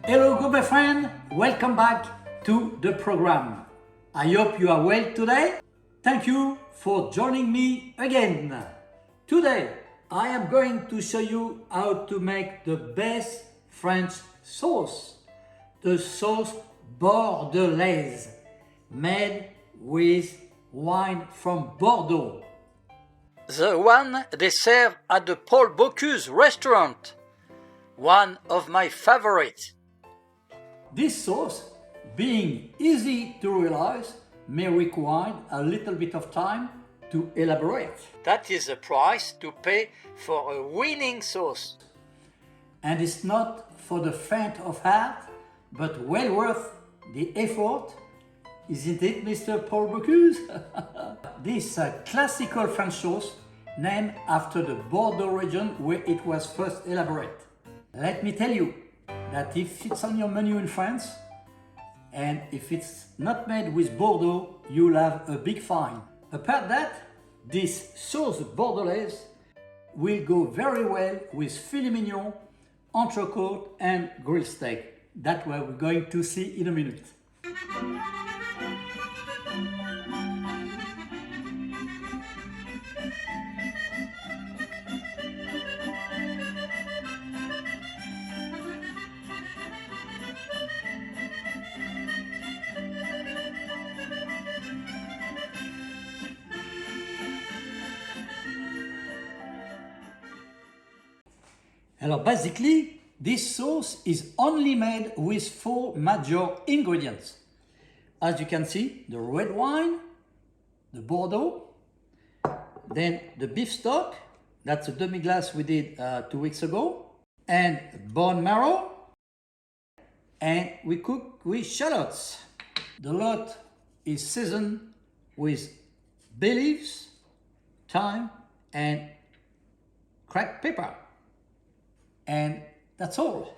Hello, good my friend. Welcome back to the program. I hope you are well today. Thank you for joining me again. Today, I am going to show you how to make the best French sauce. The sauce Bordelaise, made with wine from Bordeaux. The one they serve at the Paul Bocuse restaurant. One of my favorites. This sauce, being easy to realize, may require a little bit of time to elaborate. That is the price to pay for a winning sauce. And it's not for the faint of heart, but well worth the effort. Isn't it, Mr. Paul Bocuse? This classical French sauce, named after the Bordeaux region where it was first elaborated. Let me tell you that if it's on your menu in France, and if it's not made with Bordeaux, you'll have a big fine. Apart that, this sauce Bordelaise will go very well with filet mignon, entrecôte and grilled steak. That's what we're going to see in a minute. Alors basically, this sauce is only made with 4 major ingredients. As you can see, the red wine, the Bordeaux, then the beef stock, that's a demiglace we did 2 weeks ago, and bone marrow, and we cook with shallots. The lot is seasoned with bay leaves, thyme, and cracked pepper. And that's all.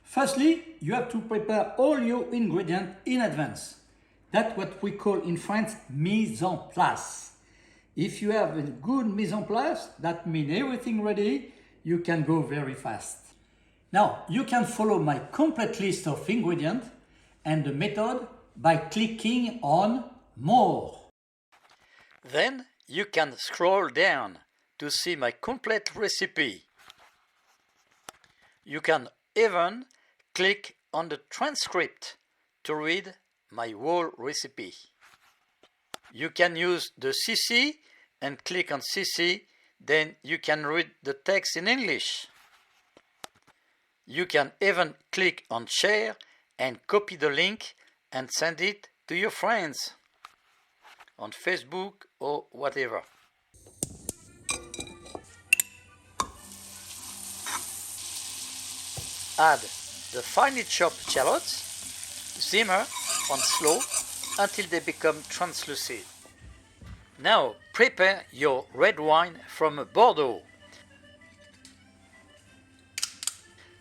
Firstly, you have to prepare all your ingredients in advance. That's what we call in France mise en place. If you have a good mise en place, that means everything ready, you can go very fast. Now, you can follow my complete list of ingredients and the method by clicking on More. Then you can scroll down to see my complete recipe. You can even click on the transcript to read my whole recipe. You can use the CC and click on CC, then you can read the text in English. You can even click on share and copy the link and send it to your friends on Facebook or whatever. Add the finely chopped shallots, simmer on slow until they become translucent. Now prepare your red wine from Bordeaux.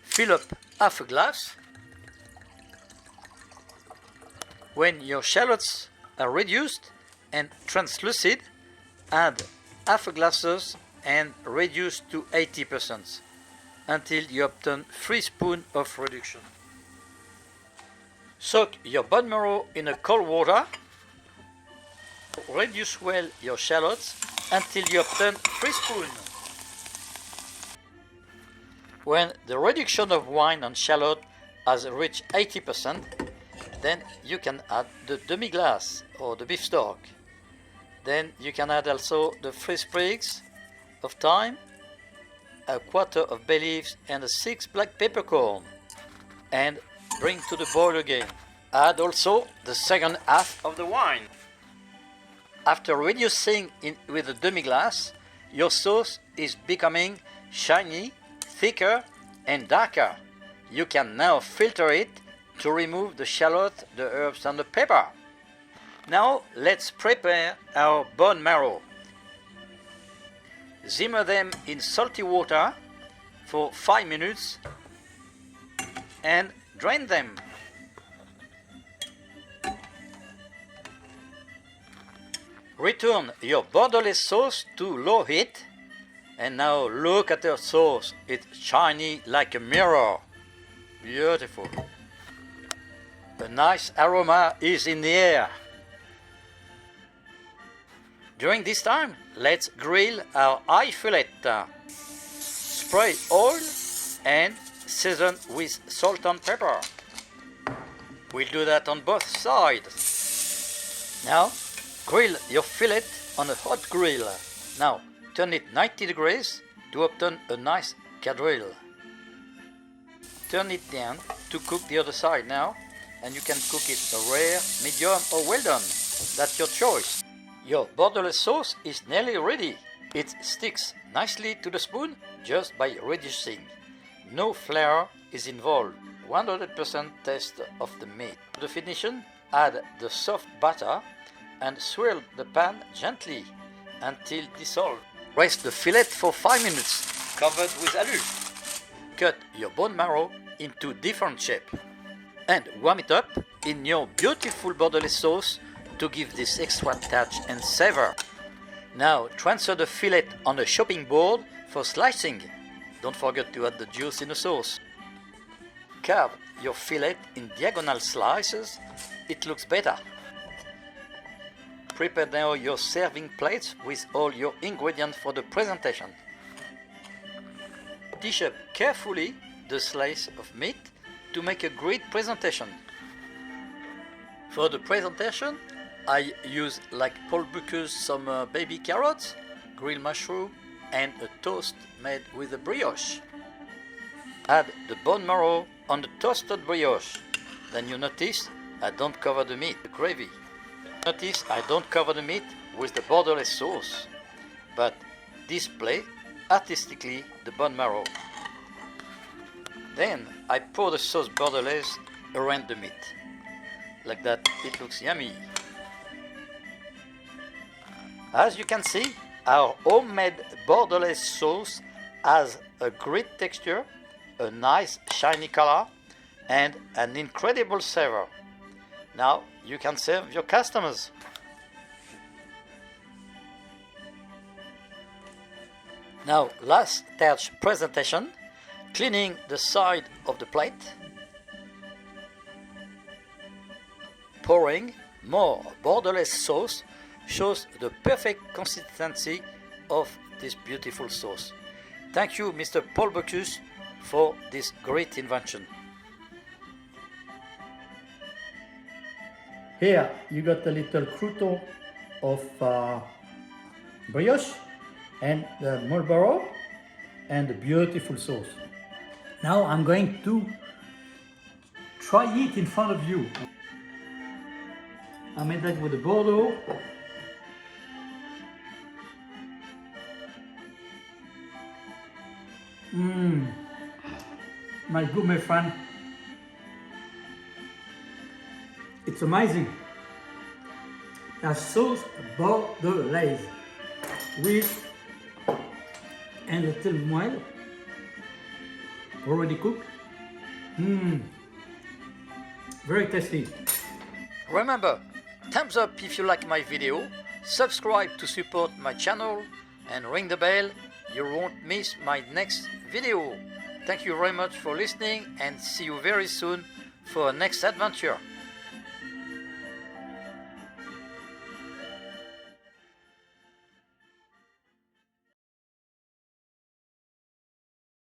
Fill up half a glass. When your shallots are reduced and translucent, add half a glass and reduce to 80%. Until you obtain 3 spoons of reduction. Soak your bone marrow in a cold water. Reduce well your shallots until you obtain 3 spoons. When the reduction of wine and shallot has reached 80%, then you can add the demiglace or the beef stock. Then you can add also the 3 sprigs of thyme, a quarter of bay leaves and 6 black peppercorns, and bring to the boil again. Add also the second half of the wine. After reducing it with the demi-glace, your sauce is becoming shiny, thicker and darker. You can now filter it to remove the shallot, the herbs and the pepper. Now let's prepare our bone marrow. Simmer them in salty water for 5 minutes and drain them. Return your Bordelaise sauce to low heat, and now look at your sauce. It's shiny like a mirror. Beautiful. A nice aroma is in the air. During this time, let's grill our eye fillet. Spray oil and season with salt and pepper. We'll do that on both sides. Now, grill your fillet on a hot grill. Now, turn it 90 degrees to obtain a nice quadrille. Turn it down to cook the other side now, and you can cook it rare, medium or well done. That's your choice. Your Bordelaise sauce is nearly ready. It sticks nicely to the spoon just by reducing. No flour is involved. 100% taste of the meat. To the finishing, add the soft batter and swirl the pan gently until dissolved. Rest the fillet for 5 minutes, covered with alu. Cut your bone marrow into different shapes and warm it up in your beautiful Bordelaise sauce to give this extra touch and savor. Now transfer the fillet on a chopping board for slicing. Don't forget to add the juice in the sauce. Carve your fillet in diagonal slices. It looks better. Prepare now your serving plates with all your ingredients for the presentation. Dish up carefully the slice of meat to make a great presentation. For the presentation, I use, like Paul Bocuse, some baby carrots, grilled mushroom, and a toast made with a brioche. Add the bone marrow on the toasted brioche. Then you notice I don't cover the meat, the gravy. Notice I don't cover the meat with the Bordelaise sauce, but display artistically the bone marrow. Then I pour the sauce Bordelaise around the meat. Like that, it looks yummy. As you can see, our homemade Bordelaise sauce has a great texture, a nice shiny color, and an incredible savor. Now you can serve your customers. Now, last touch presentation, cleaning the side of the plate, pouring more Bordelaise sauce shows the perfect consistency of this beautiful sauce. Thank you, Mr. Paul Bocuse, for this great invention. Here you got a little crouton of brioche and the marrow and the beautiful sauce. Now I'm going to try it in front of you. I made that with the Bordeaux. My gourmet friend. It's amazing. A sauce Bordelaise with a little moelle already cooked. Very tasty. Remember, thumbs up if you like my video, subscribe to support my channel, and ring the bell. You won't miss my next video. Thank you very much for listening, and see you very soon for our next adventure.